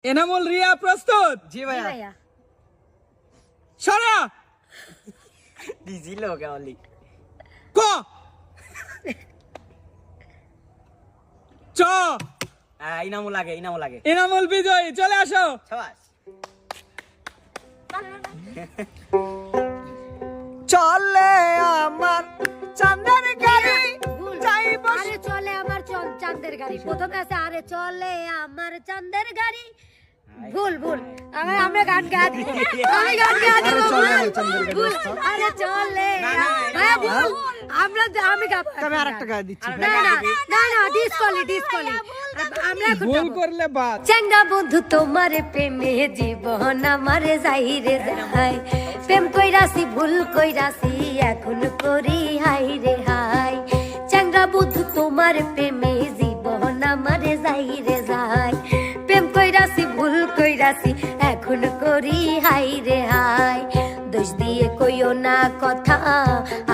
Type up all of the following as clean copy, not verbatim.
এনামুল রিয়া প্রস্তুত? জি ভাইয়া। সরা ডিজি লোক অলি ক চ ইনামুল লাগে এনামুল বিজয়ী, চলে আসো। সাবাস। চলে আমার চাঁদের গাড়ি যাইব। আরে চলে আমার চাঁদের গাড়ি, প্রথমে আছে আরে চলে আমার চাঁদের গাড়ি। ভুল আমরা গান গাই, আমি গান গাই ভুল। আরে চলে ভাইয়া ভুল, আমি গাবো। তবে আরেকটা গায়ে দিচ্ছি। না ডিসকলি আমরা ভুল করলে বাদ। চেঙ্গা বন্ধু তোমার প্রেমে জীবন আমার যাইরে যাই, প্রেম কইরাছি ভুল কইরাছি এখন করি হাই রে হাই। চেঙ্গা বন্ধু তোমার প্রেমে জীবন আমার যাইরে যাই, প্রেম কইরাছি ভুল কইরাছি এখন করি হাই রে হাই। দোষ দিয়ে কইও না কথা,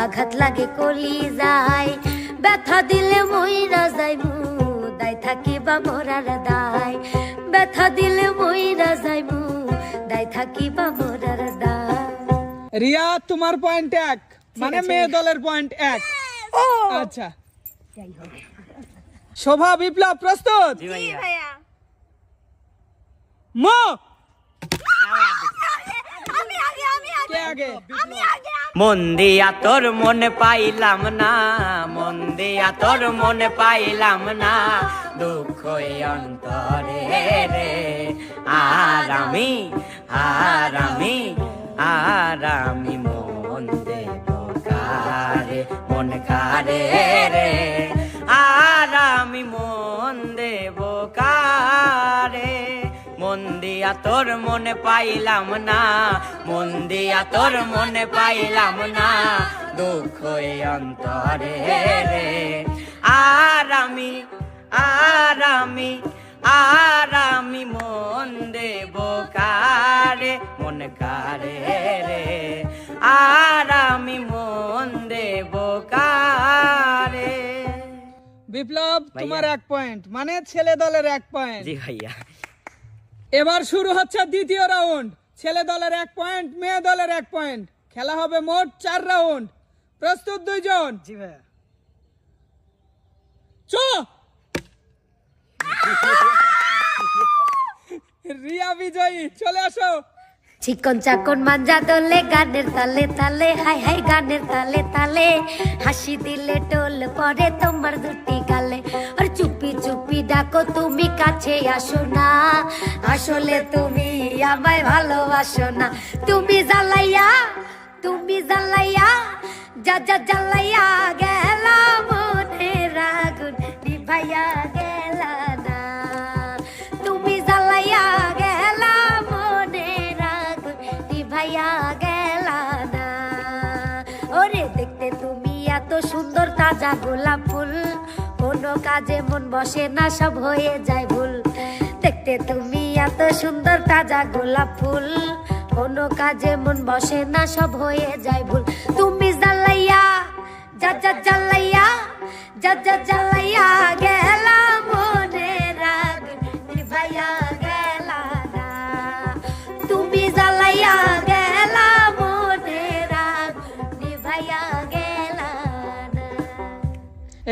আঘাত লাগে কলি যায়, ব্যথা দিলে মইরা যাইমু দায় থাকিবা মোরার দায়, ব্যথা দিলে মইরা যাইমু দায় থাকিবা মোরার দায়। রিয়া তোমার পয়েন্ট 1, মানে মেয়ে দলের পয়েন্ট 1। আচ্ছা, শোভা বিপ্লব প্রস্তুত? জি ভাইয়া। মো আমি কে আগে? মন দিয়া তোর মনে পাইলাম না, মন দিয়া তোর মনে পাইলাম না, দুঃখ অন্তরে রে। আর আমি মন দেব কারে, মন কারে রে। আর আমি মন দেব কারে, মন দিয়া তোর মনে পাইলাম না, মন দিয়া তোর মনে পাইলাম না, দুঃখ অন্তরে রে। আর আমি মন দেব কারে, মন কারে রে। আর আমি মন দেব কারে। বিপ্লব তোমার 1 পয়েন্ট, মানে ছেলে দলের 1 পয়েন্ট। জি ভাইয়া। এবার শুরু হচ্ছে দ্বিতীয় রাউন্ড। ছেলে দলের 1 পয়েন্ট, মেয়ে দলের 1 পয়েন্ট। খেলা হবে মোট 4 রাউন্ড। প্রস্তুত দুইজন? জি ভাইয়া। চো রিয়া বিজয়ী, চলে আসো। চিকন চাকন মাঞ্জা দোলে গানের তালে তালে, হাই হাই গানের তালে তালে, হাসি দিলে টোল পরে তোমার দুটি গালে। আর চুপি চুপি ডাকো তুমি কাছে আসো না, আসলে তুমি আমায় ভালোবাসো না। তুমি জ্বালাইয়া যা জ্বালাইয়া গেলা মনের আগুন নিভাইয়া গেলা না। তুমি জ্বালাইয়া গেলা মনের আগুন নিভাইয়া গেলা না। ওরে দেখতে তুমি এত সুন্দর তাজা গোলাপ ফুল, কোনো কাজে মন বসে না সব হয়ে যায় ভুল। দেখতে তুমি এত সুন্দর তাজা গোলাপ ফুল, কোনো কাজে মন বসে না সব হয়ে যায় ভুল। তুমি জ্বালাইয়া যা জ্বালাইয়া গেলা মনের আগুন নিভাইয়া গেলা না। তুমি জ্বালাইয়া গেলা মনের আগুন নিভাইয়া গেলা না।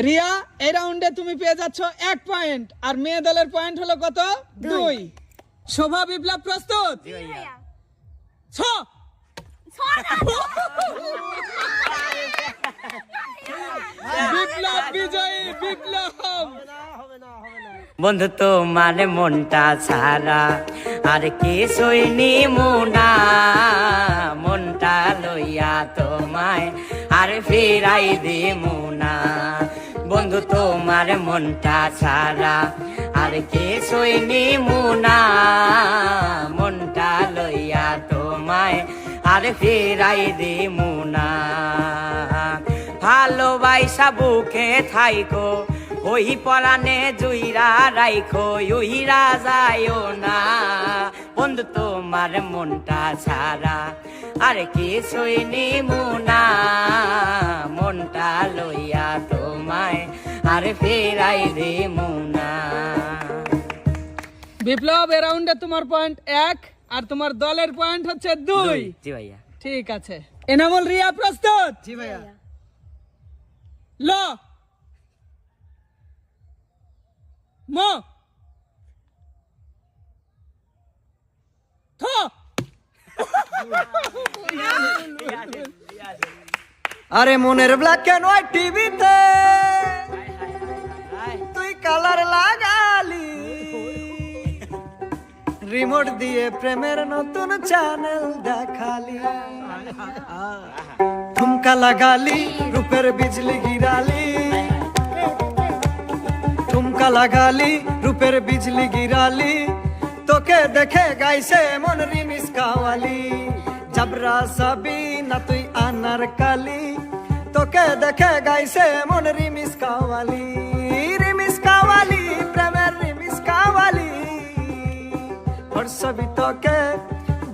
রিয়া, এই রাউন্ডে তুমি পেয়ে যাচ্ছ 1 পয়েন্ট, আর মেয়ে দলের পয়েন্ট হলো কত? 2। শোভা বিপ্লব প্রস্তুত? জি ভাইয়া। 6। বিপ্লব বিজয়ী, বিপ্লব। বন্ধু তোমার মনটা ছাড়া আর কিছুই নিমুনা, মনটা লইয়া তোমায় আর ফিরাই দিমুনা। বন্ধু তোমার মনটা ছাড়া আর কিছুই নিমুনা, মনটা লইয়া তোমায় আর ফিরাই দিমুনা। ভালোবাসা বুকে থাইকো, ওই পরানে জুইরা রাইখো, উইরা যায়ও না। বন্ধু তোমার মনটা ছাড়া আর কিছুই নিমুনা, মনটা লইয়া তোমায় আর ফেরাই দিমুনা। বিপ্লব এ রাউন্ডে তোমার পয়েন্ট 1 আর তোমার দলের পয়েন্ট হচ্ছে 2। জি ভাইয়া। ঠিক আছে, এনামুল রিয়া প্রস্তুত? জি ভাইয়া। ল ম থ আরে মনের ব্ল্যাক এন্ড হোয়াইট টিভিতে তুই কালার লাগালি, রিমোট দিয়ে প্রেমের নতুন চ্যানেল দেখালি, ঠুমকা লাগালি রূপের বিজলি গিরালি, ঠুমকা লাগালি রূপের বিজলি গিরালি, তোকে দেখে গাইছে মন রিমিস কাওয়ালি, জাবরা সাবি না তুই আনার কালি, তোকে দেখে গাইছে মন রিমিস কাওয়ালি, রিমিস কাওয়ালি প্রেমের রিমিস কাওয়ালি, ওর ছবি তোকে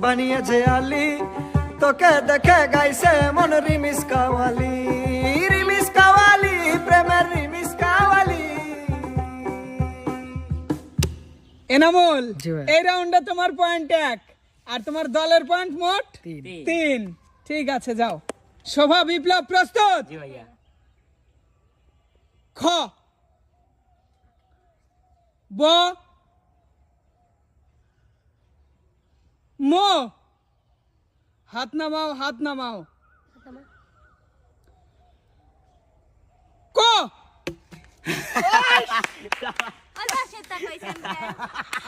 বানিয়েছে আলি, তোকে দেখে গাইছে মন রিমিস কাওয়ালি, রিমিস কাওয়ালি প্রেমের রিমিস কাওয়ালি। এনামুল জি ভাই। এই রাউন্ডে তোমার পয়েন্ট 1 আর তোমার দলের পয়েন্ট মোট 3। ঠিক আছে, যাও। শোভা বিপ্লব প্রস্তুত? জি ভাইয়া। খ ব ম হাত নামাও, হাত নামাও। ক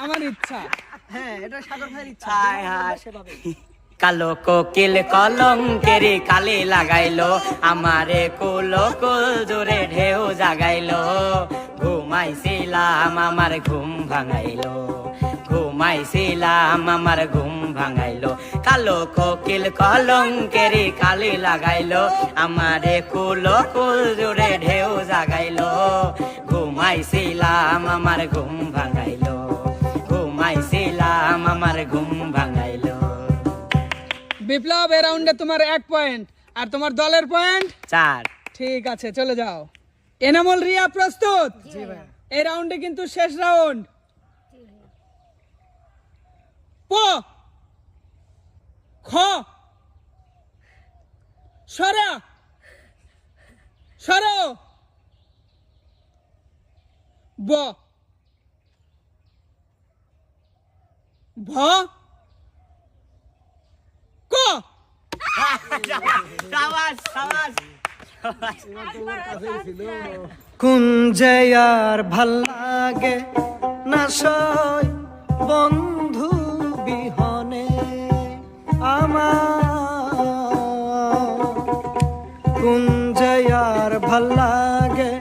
আমার ইচ্ছা। হ্যাঁ, এটা সাগর ভাইয়ের ইচ্ছা। হায় হায়। কালো কোকিল কলঙ্কেরি কালি লাগাইলো, আমারে কুল কুল জোরে ঢেউ জাগাইলো, ঘুমাইছিলাম আমার ঘুম ভাঙাইলো, ঘুমাইছিলাম আমার ঘুম ভাঙাইলো, কালো কোকিল কলঙ্কেরি কালি লাগাইলো, আমারে কুল কুল জোরে ঢেউ জাগাইলো, ঘুমাইছিলাম আমার ঘুম ভাঙাইলো, ঘুমাইছিলাম আমার ঘুম ভাঙাইলো। বিপ্লব এই রাউন্ডে তোমার 1 পয়েন্ট আর তোমার দলের পয়েন্ট 4। ঠিক আছে, চলে যাও। এনামুল রিয়া প্রস্তুত? এই রাউন্ডে কিন্তু শেষ রাউন্ড। প খ সরা সর ব ভ ক সাবাস সাবাস। কোন যে আর ভাল লাগে না সয় বন্ধু বিহনে আমার, কোন যে আর ভাল লাগে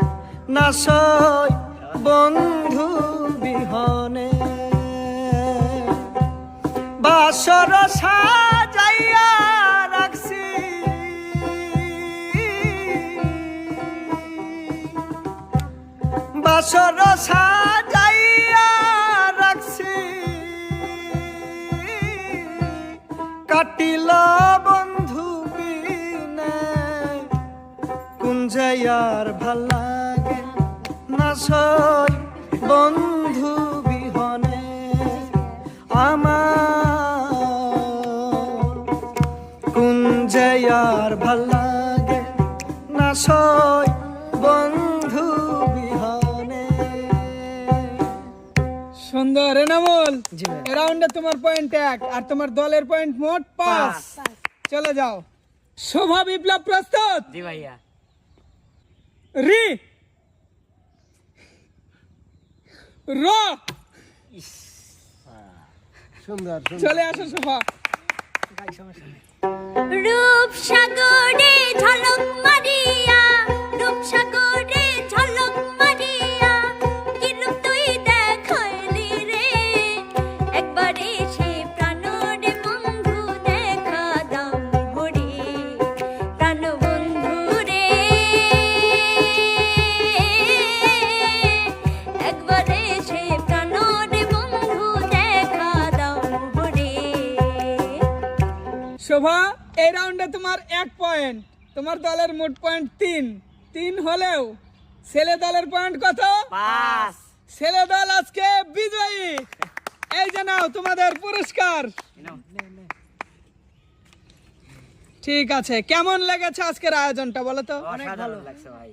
না সয় বন্ধু বিহনে, বাসর সাজাইয়া রাখছি বাসর সাজাইয়া রাখছি, কাটিল বন্ধু বিনে, কোন যাইয়ার ভাল লাগে না সই বন্ধু বিহনে আমার, কোন যাইয়ার ভাল লাগে না সই বন্ধু বিহনে। সুন্দর এনামুল, জি ভাই। এই রাউন্ডে তোমার পয়েন্ট 1 আর তোমার দলের পয়েন্ট মোট 5। চলে যাও। শোভা বিপ্লব প্রস্তুত? জি ভাইয়া। রি র সুন্দর চলে আসো শোভা। রূপ সাগরে ঝলক মারিয়া, রূপ সাগরে ঝলক মারিয়া, কি রূপ তুই দেখাইলি রে, একবারে সে প্রাণরে বন্ধু দেখা দাও হরি, প্রাণ বন্ধু রে, একবারে সে প্রাণরে বন্ধু দেখা দাও হরি। শোভা এই রাউন্ডে তোমার 1 পয়েন্ট, তোমার দলের মোট পয়েন্ট 3 হলেও ছেলে দলের পয়েন্ট কত? 5। ছেলে দল আজকে বিজয়ী। এই যে নাও তোমাদের পুরস্কার। ঠিক আছে, কেমন লেগেছে আজকের আয়োজনটা বলো তো? অসাধারণ লাগছে ভাই।